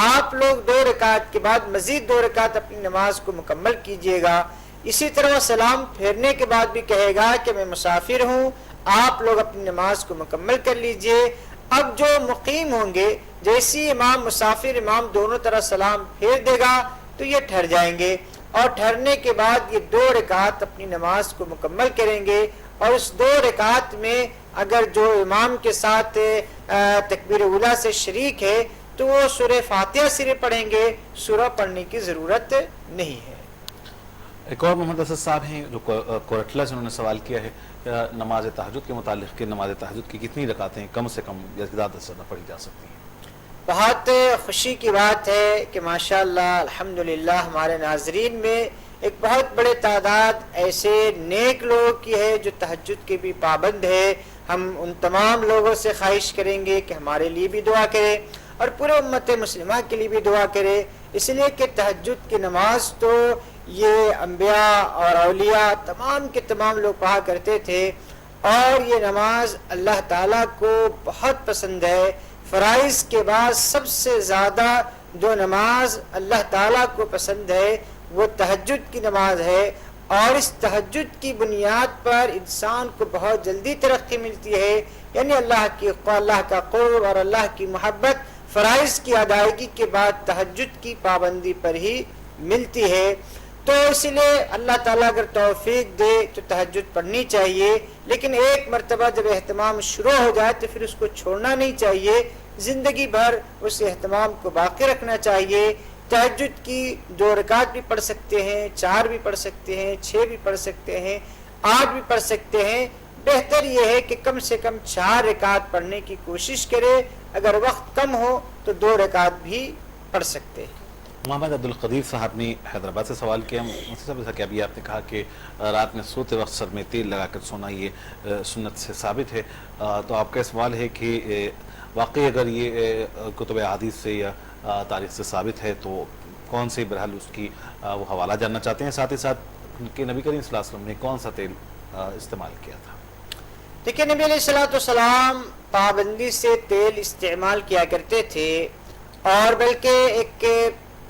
آپ لوگ 2 رکعت کے بعد مزید 2 رکعت اپنی نماز کو مکمل کیجئے گا۔ اسی طرح سلام پھیرنے کے بعد بھی کہے گا کہ میں مسافر ہوں، آپ لوگ اپنی نماز کو مکمل کر لیجئے۔ اب جو مقیم ہوں گے، جیسی امام مسافر امام دونوں طرح سلام پھیر دے گا تو یہ ٹھہر جائیں گے، اور ٹھہرنے کے بعد یہ 2 رکعت اپنی نماز کو مکمل کریں گے، اور اس 2 رکعت میں اگر جو امام کے ساتھ تکبیر اولیٰ سے شریک ہے تو وہ سورہ فاتحہ صرف پڑھیں گے، سورہ پڑھنے کی ضرورت نہیں ہے۔ ایک اور محمد اسد صاحب ہیں جو کوٹلہ سے انہوں نے سوال کیا ہے نماز تہجد کے متعلق کہ نماز تہجد کی کتنی رکعتیں کم سے کم یا زیادہ سے زیادہ پڑھی جا سکتی ہیں؟ بہت خوشی کی بات ہے کہ ماشاءاللہ الحمدللہ ہمارے ناظرین میں ایک بہت بڑے تعداد ایسے نیک لوگوں کی ہے جو تہجد کے بھی پابند ہے۔ ہم ان تمام لوگوں سے خواہش کریں گے کہ ہمارے لیے بھی دعا کرے اور پورے امت مسلمہ کے لیے بھی دعا کرے، اس لیے کہ تہجد کی نماز تو یہ انبیاء اور اولیاء تمام کے تمام لوگ پڑھا کرتے تھے، اور یہ نماز اللہ تعالیٰ کو بہت پسند ہے۔ فرائض کے بعد سب سے زیادہ جو نماز اللہ تعالیٰ کو پسند ہے وہ تہجد کی نماز ہے، اور اس تہجد کی بنیاد پر انسان کو بہت جلدی ترقی ملتی ہے، یعنی اللہ کا قرب اور اللہ کی محبت فرائض کی ادائیگی کے بعد تہجد کی پابندی پر ہی ملتی ہے۔ تو اس لیے اللہ تعالیٰ اگر توفیق دے تو تہجد پڑھنی چاہیے، لیکن ایک مرتبہ جب اہتمام شروع ہو جائے تو پھر اس کو چھوڑنا نہیں چاہیے، زندگی بھر اس اہتمام کو باقی رکھنا چاہیے۔ تہجد کی 2 رکعت بھی پڑھ سکتے ہیں، 4 بھی پڑھ سکتے ہیں، 6 بھی پڑھ سکتے ہیں، 8 بھی پڑھ سکتے ہیں۔ بہتر یہ ہے کہ کم سے کم 4 رکعت پڑھنے کی کوشش کرے، اگر وقت کم ہو تو 2 رکعت بھی پڑھ سکتے ہیں۔ محمد عبدالقدیر صاحب نے حیدرآباد سے سوال کیا، جیسا کہ ابھی آپ نے کہا کہ رات میں سوتے وقت سر میں تیل لگا کر سونا یہ سنت سے ثابت ہے، تو آپ کا سوال ہے کہ واقعی اگر یہ کتب احادیث سے یا تاریخ سے ثابت ہے تو کون سے بہرحال اس کی وہ حوالہ جاننا چاہتے ہیں، ساتھ ہی ساتھ کہ نبی کریم صلی اللہ علیہ وسلم نے کون سا تیل استعمال کیا تھا؟ دیکھیں نبی علیہ السلام پابندی سے تیل استعمال کیا کرتے تھے، اور بلکہ ایک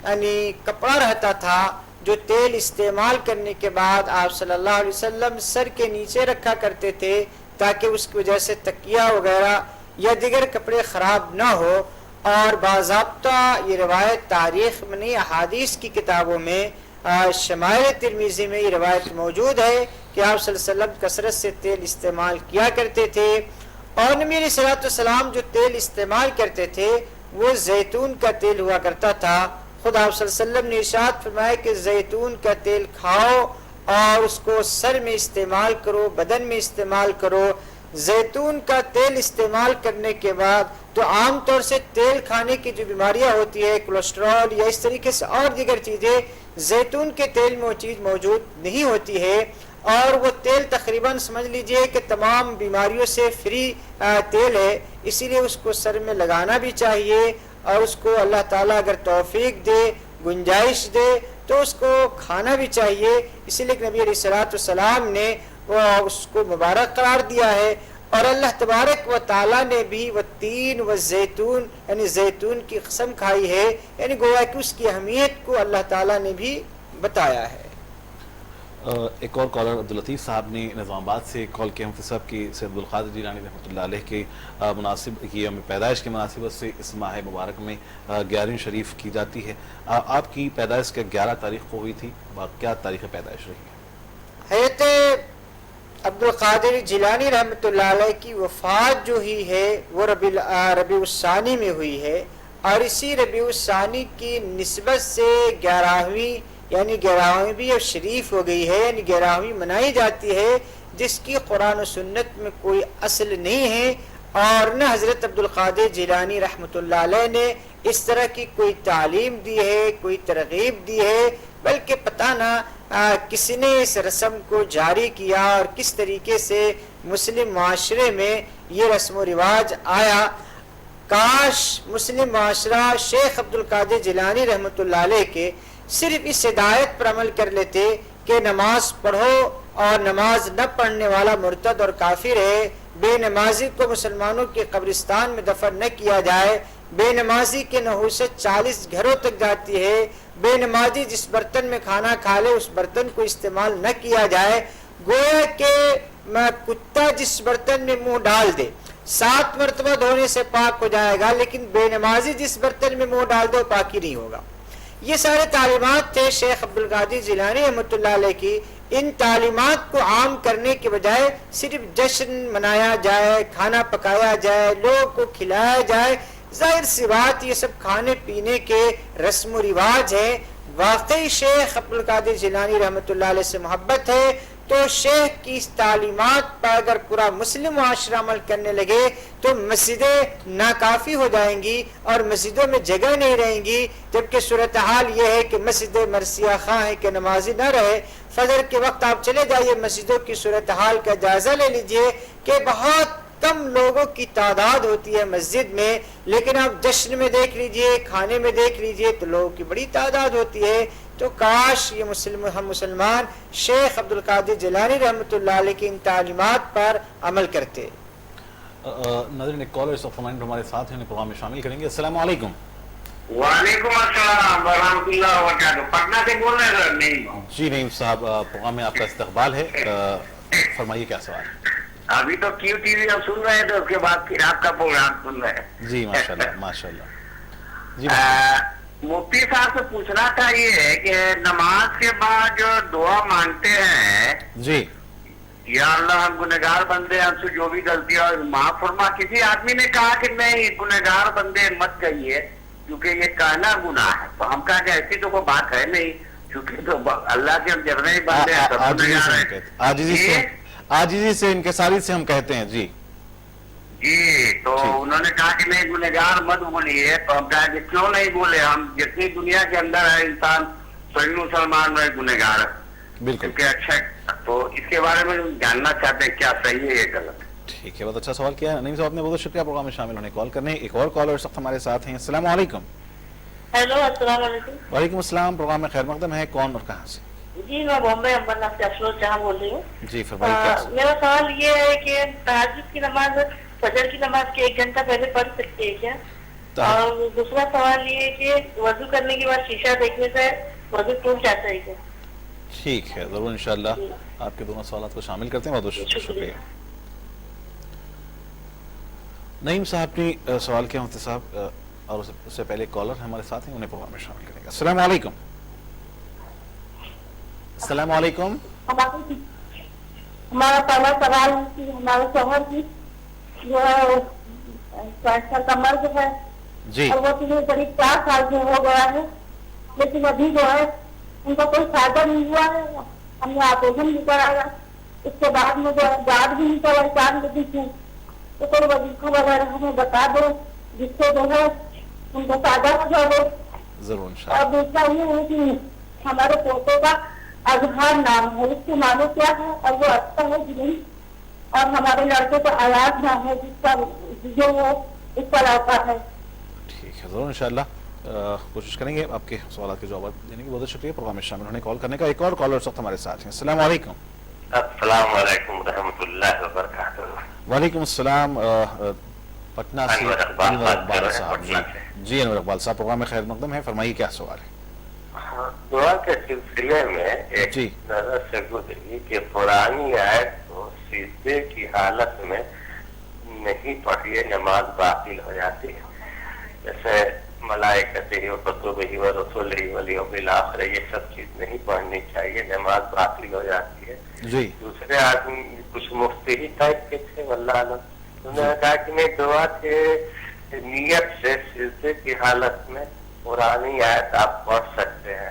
یعنی کپڑا رہتا تھا جو تیل استعمال کرنے کے بعد آپ صلی اللہ علیہ وسلم سر کے نیچے رکھا کرتے تھے تاکہ اس کی وجہ سے تکیہ وغیرہ یا دیگر کپڑے خراب نہ ہو۔ اور باضابطہ یہ روایت تاریخ میں نہیں، احادیث کی کتابوں میں شمائل ترمذی میں یہ روایت موجود ہے کہ آپ صلی اللہ علیہ وسلم کثرت سے تیل استعمال کیا کرتے تھے، اور نبی علیہ السلام جو تیل استعمال کرتے تھے وہ زیتون کا تیل ہوا کرتا تھا۔ خود آپ صلی اللہ علیہ وسلم نے ارشاد فرمایا کہ زیتون کا تیل کھاؤ اور اس کو سر میں استعمال کرو، بدن میں استعمال کرو۔ زیتون کا تیل استعمال کرنے کے بعد تو عام طور سے تیل کھانے کی جو بیماریاں ہوتی ہے، کولیسٹرول یا اس طریقے سے اور دیگر چیزیں، زیتون کے تیل میں وہ چیز موجود نہیں ہوتی ہے، اور وہ تیل تقریباً سمجھ لیجئے کہ تمام بیماریوں سے فری تیل ہے، اسی لیے اس کو سر میں لگانا بھی چاہیے، اور اس کو اللہ تعالیٰ اگر توفیق دے، گنجائش دے تو اس کو کھانا بھی چاہیے۔ اسی لیے کہ نبی علیہ السلام نے وہ اس کو مبارک قرار دیا ہے، اور اللہ تبارک و تعالیٰ نے بھی وہ تین و زیتون یعنی زیتون کی قسم کھائی ہے، یعنی گویا کہ اس کی اہمیت کو اللہ تعالیٰ نے بھی بتایا ہے۔ ایک اور کالر عبداللطیف صاحب نے نظام آباد سے کال کیا، مفتی صاحب کی سید عبدالقادر جیلانی رحمۃ اللہ علیہ کے مناسب کی یوم پیدائش کی مناسبت سے اس ماہ مبارک میں 11ویں شریف کی جاتی ہے۔ آپ کی پیدائش کے 11 تاریخ کو ہوئی تھی، کیا تاریخ پیدائش رہی ہے؟ حضرت عبدالقادر جیلانی رحمۃ اللہ علیہ کی وفات جو ہی ہے وہ ربیع الثانی میں ہوئی ہے، اور اسی ربیع الثانی کی نسبت سے 11ویں یعنی 11ویں بھی اب شریف ہو گئی ہے، یعنی 11ویں منائی جاتی ہے جس کی قرآن و سنت میں کوئی اصل نہیں ہے، اور نہ حضرت عبدالقادر جیلانی رحمۃ اللہ علیہ نے اس طرح کی کوئی تعلیم دی ہے، کوئی ترغیب دی ہے، بلکہ پتہ نہ کسی نے اس رسم کو جاری کیا اور کس طریقے سے مسلم معاشرے میں یہ رسم و رواج آیا۔ کاش مسلم معاشرہ شیخ عبدالقادر جیلانی رحمۃ اللہ علیہ کے صرف اس ہدایت پر عمل کر لیتے کہ نماز پڑھو اور نماز نہ پڑھنے والا مرتد اور کافر ہے، بے نمازی کو مسلمانوں کے قبرستان میں دفن نہ کیا جائے، بے نمازی کے نحوست 40 گھروں تک جاتی ہے، بے نمازی جس برتن میں کھانا کھا لے اس برتن کو استعمال نہ کیا جائے، گویا کہ کتا جس برتن میں منہ ڈال دے 7 مرتبہ دھونے سے پاک ہو جائے گا، لیکن بے نمازی جس برتن میں منہ ڈال دے پاکی نہیں ہوگا۔ یہ سارے تعلیمات تھے شیخ عبدالقادر جیلانی رحمۃ اللہ علیہ کی۔ ان تعلیمات کو عام کرنے کے بجائے صرف جشن منایا جائے، کھانا پکایا جائے، لوگوں کو کھلایا جائے، ظاہر سی بات یہ سب کھانے پینے کے رسم و رواج ہیں۔ واقعی شیخ عبدالقادر جیلانی رحمۃ اللہ علیہ سے محبت ہے تو شیخ کی اس تعلیمات پر اگر پورا مسلم معاشرہ عمل کرنے لگے تو مسجدیں ناکافی ہو جائیں گی اور مسجدوں میں جگہ نہیں رہیں گی، جبکہ صورتحال یہ ہے کہ مسجد مرثیہ خواہ ہے کہ نمازی نہ رہے۔ فجر کے وقت آپ چلے جائیے مسجدوں کی صورتحال کا جائزہ لے لیجئے کہ بہت کم لوگوں کی تعداد ہوتی ہے مسجد میں، لیکن آپ جشن میں دیکھ لیجئے، کھانے میں دیکھ لیجئے تو لوگوں کی بڑی تعداد ہوتی ہے۔ تو کاش یہ ہم مسلمان شیخ عبدالقادر جیلانی رحمۃ اللہ علیہ کی ان تعلیمات پر عمل کرتے۔ ناظرین ایک کالر اس وقت ہمارے ساتھ ہیں، پروگرام میں شامل کریں گے۔ السلام علیکم۔ وعلیکم السلام ورحمۃ اللہ وبرکاتہ، پٹنہ سے بول رہے ہیں نہیں؟ جی نعیم صاحب، پروگرام میں آپ کا استقبال ہے، فرمائیے کیا سوال ہے؟ ابھی تو کیو ٹی وی ہم سن رہے ہیں تو اس کے بعد پھر آپ کا پروگرام سن رہے ہیں۔ جی ماشاءاللہ ماشاءاللہ۔ جی مفتی صاحب سے پوچھنا تھا یہ ہے کہ نماز کے بعد جو دعا مانگتے ہیں، جی یا اللہ ہم گنہگار بندے، ہم سے جو بھی غلطی اور معاف فرما، کسی آدمی نے کہا کہ نہیں گنہگار بندے مت کہیے کیونکہ یہ کہنا گناہ ہے، تو ہم کہا کہ ایسی تو کوئی بات ہے نہیں، کیونکہ تو اللہ کے ہم جتنے ہی بندے ہیں سب گنہگار ہیں۔ عاجزی سے انکساری سے ہم کہتے ہیں۔ جی جی تو انہوں نے کہا کہ نہیں گنہگار مت بولیے، تو ہم کہا کہ کیوں نہیں بولے، ہم جتنی دنیا کے اندر ہے انسان صحیح مسلمان میں گنہگار ہے بالکل۔ اچھا تو اس کے بارے میں جاننا چاہتے ہیں کیا صحیح ہے یہ غلط ہے؟ ٹھیک ہے، بہت اچھا سوال کیا ہے نعیم صاحب نے، بہت شکریہ پروگرام میں شامل ہونے کال کرنے۔ ایک اور کالر اس وقت ہمارے ساتھ ہیں۔ السلام علیکم۔ ہیلو السلام علیکم۔ وعلیکم السلام، پروگرام میں خیر مقدم ہے، کون اور کہاں سے؟ جی میں بامبے امبرناتھ سے افروز جہاں بول رہی ہوں۔ جی فرمائیے۔ میرا سوال یہ ہے کہ تہجد کی نماز فجر کی نماز کے 1 گھنٹہ پہلے پڑھ سکتے ہیں کیا؟ اور دوسرا سوال یہ ہے کہ وضو کرنے کے بعد شیشہ دیکھنے سے وضو ٹوٹ جاتا ہے کیا؟ ٹھیک ہے، ضرور انشاءاللہ آپ کے دونوں سوالات کو شامل کرتے ہیں، بہت شکریہ۔ نعیم صاحب نے سوال کیا مفتی صاحب، اور اس سے پہلے کالر ہمارے ساتھ ہیں، انہیں پروگرام میں شامل کریں گے۔ السلام علیکم۔ السلام علیکم۔ ہمارا پہلا سوال ہے کہ ہمارے شوہر کی جو ہے 60 سال کا مرض ہے جی، اور وہ قریب 4 سال سے ہو گیا ہے، لیکن ابھی جو ہے ان کا کوئی فائدہ نہیں ہوا ہے۔ ہم نے آپریشن بھی کرایا، اس کے بعد میں جو ہے گارڈ بھی نہیں کرا 4 بجے سے، تو کوئی وظیفہ وغیرہ ہمیں بتا دو جس سے جو ہے ان کو فائدہ ہو جائے۔ ضرور انشاءاللہ۔ اور دوسرا یہ ہے کہ ہمارے پوتے کا اظہار نام ہے، اس کے معنی کیا ہے اور وہ اچھا ہے کہ نہیں، اور ہمارے لڑکے کا آیات نام ہے جس کا جو ہے اس پر آتا ہے۔ ٹھیک ہے، ضرور انشاءاللہ کوشش کریں گے آپ کے سوالات کے جوابات دینے کی۔ بہت شکریہ پروگرام میں شامل ہونے کال کرنے کا۔ ایک اور کالر اس وقت ہمارے ساتھ ہیں۔ السلام علیکم۔ السلام علیکم ورحمۃ اللہ وبرکاتہ۔ وعلیکم السلام، پٹنہ سے انور اقبال صاحب۔ جی انور اقبال صاحب، پروگرام میں خیر مقدم ہے، فرمائیے کیا سوال ہے؟ دعا کے سلسلے میں ایک نظر سے گزری کہ پرانی آیت کو سجدے کی حالت میں نہیں پڑھیے نماز باطل ہو جاتی ہے، جیسے ملائکتہ و کتبہ و رسلہ والیوم الآخر، یہ سب چیز نہیں پڑھنی چاہیے، نماز باطل ہو جاتی ہے۔ جی دوسرے آدمی کچھ مفتی ٹائپ کے تھے واللہ علم، انہوں نے کہا کہ میں دعا کے نیت سے سجدے کی حالت میں پرانی آیت آپ پڑھ سکتے ہیں،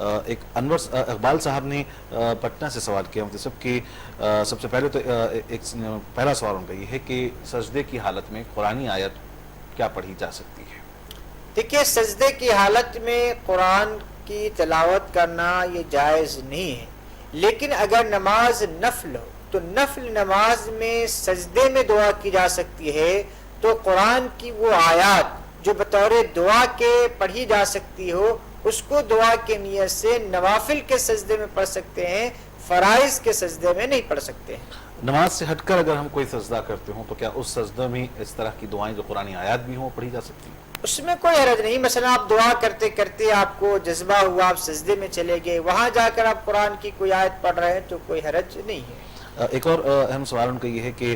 ایک انور اقبال صاحب نے پٹنہ سے سوال کیا مفتی صاحب کہ سب سے پہلے تو پہلا سوال ان کا یہ ہے کہ سجدے کی حالت میں قرآنی آیت کیا پڑھی جا سکتی ہے؟ دیکھیے سجدے کی حالت میں قرآن کی تلاوت کرنا یہ جائز نہیں ہے، لیکن اگر نماز نفل ہو تو نفل نماز میں سجدے میں دعا کی جا سکتی ہے، تو قرآن کی وہ آیات جو بطور دعا کے پڑھی جا سکتی ہو اس کو دعا کے نیت سے نوافل کے سجدے میں پڑھ سکتے ہیں، فرائض کے سجدے میں نہیں پڑھ سکتے ہیں۔ نماز سے ہٹ کر اگر ہم کوئی سجدہ کرتے ہوں تو کیا اس سجدہ میں اس طرح کی دعائیں جو قرآنی آیات بھی ہوں پڑھی جا سکتی ہیں؟ اس میں کوئی حرج نہیں، مثلا آپ دعا کرتے کرتے آپ کو جذبہ ہوا، آپ سجدے میں چلے گئے، وہاں جا کر آپ قرآن کی کوئی آیت پڑھ رہے ہیں تو کوئی حرج نہیں ہے۔ ایک اور اہم سوال ان کا یہ ہے کہ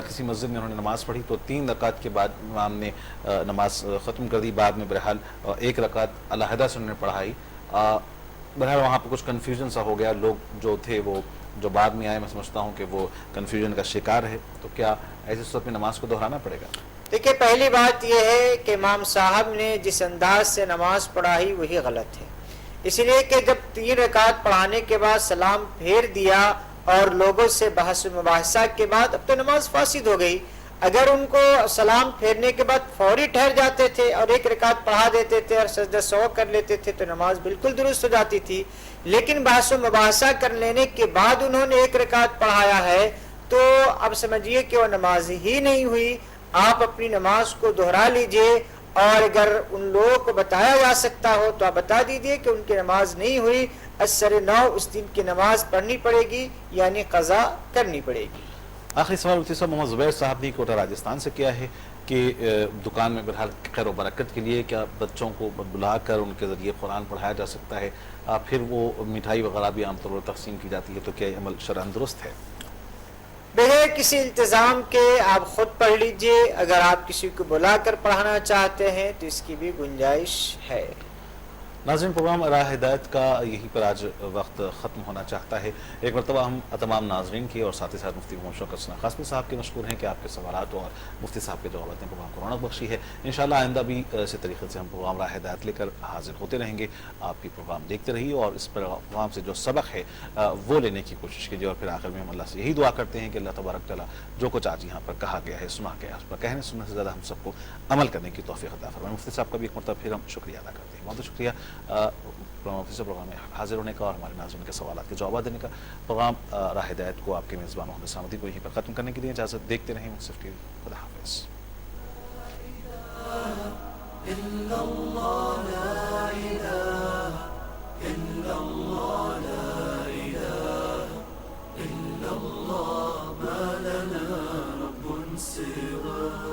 کسی مسجد میں انہوں نے نماز پڑھی تو 3 رکعت کے بعد امام نے نماز ختم کر دی، بعد میں بہرحال 1 رکعت علیحدہ سے انہوں نے پڑھائی، بہرحال وہاں پہ کچھ کنفیوژن سا ہو گیا، لوگ جو تھے وہ جو بعد میں آئے میں سمجھتا ہوں کہ وہ کنفیوژن کا شکار ہے، تو کیا ایسی صورت میں نماز کو دہرانا پڑے گا؟ دیکھیں پہلی بات یہ ہے کہ امام صاحب نے جس انداز سے نماز پڑھائی وہی غلط ہے، اس لیے کہ جب 3 رکعت پڑھانے کے بعد سلام پھیر دیا اور لوگوں سے بحث و مباحثہ کے بعد اب تو نماز فاسد ہو گئی۔ اگر ان کو سلام پھیرنے کے بعد فوری ٹھہر جاتے تھے اور 1 رکعت پڑھا دیتے تھے اور سجدہ سہو کر لیتے تھے تو نماز بالکل درست ہو جاتی تھی، لیکن بحث و مباحثہ کر لینے کے بعد انہوں نے 1 رکعت پڑھایا ہے تو اب سمجھیے کہ وہ نماز ہی نہیں ہوئی۔ آپ اپنی نماز کو دہرا لیجئے، اور اگر ان لوگوں کو بتایا جا سکتا ہو تو آپ بتا دیجئے کہ ان کی نماز نہیں ہوئی، اثر 9 اس دن کی نماز پڑھنی پڑے گی، یعنی قضا کرنی پڑے گی۔ آخری سوال مفتی صاحب محمد زبیر صاحب نے کوٹا راجستھان سے کیا ہے کہ دکان میں بہرحال خیر و برکت کے لیے کیا بچوں کو بلا کر ان کے ذریعے قرآن پڑھایا جا سکتا ہے، پھر وہ مٹھائی وغیرہ بھی عام طور پر تقسیم کی جاتی ہے، تو کیا یہ عمل شرعاً درست ہے؟ بغیر کسی التزام کے آپ خود پڑھ لیجئے، اگر آپ کسی کو بلا کر پڑھانا چاہتے ہیں تو اس کی بھی گنجائش ہے۔ ناظرین پروگرام راہ ہدایت کا یہیں پر آج وقت ختم ہونا چاہتا ہے۔ ایک مرتبہ ہم تمام ناظرین کی اور ساتھ ہی ساتھ مفتی محمد شوکت ثنا قاسمی صاحب کے مشکور ہیں کہ آپ کے سوالات اور مفتی صاحب کے جوابات نے پروگرام کو رونق بخشی ہے۔ انشاءاللہ آئندہ بھی اسی طریقے سے ہم پروگرام راہ ہدایت لے کر حاضر ہوتے رہیں گے۔ آپ بھی پروگرام دیکھتے رہیے اور اس پروگرام سے جو سبق ہے وہ لینے کی کوشش کیجیے، اور پھر آخر میں ہم اللہ سے یہی دعا کرتے ہیں کہ اللہ تبارک تعالیٰ جو کچھ آج یہاں پر کہا گیا ہے، سنا گیا ہے، اس پر کہنے سننے سے زیادہ ہم سب کو عمل کرنے کی توفیق عطا فرمائے۔ مفتی صاحب کا بھی ایک مرتبہ پھر ہم شکریہ ادا کرتے ہیں، بہت شکریہ پروگرام میں حاضر ہونے کا اور ہمارے ناظرین کے سوالات کے جوابات دینے کا۔ پروگرام راہ ہدایت کو آپ کے میزبان محمد سامدی کو یہیں پر ختم کرنے کے لیے اجازت، دیکھتے رہیں منصف ٹی وی۔ خدا حافظ۔ ما لنا رب سواه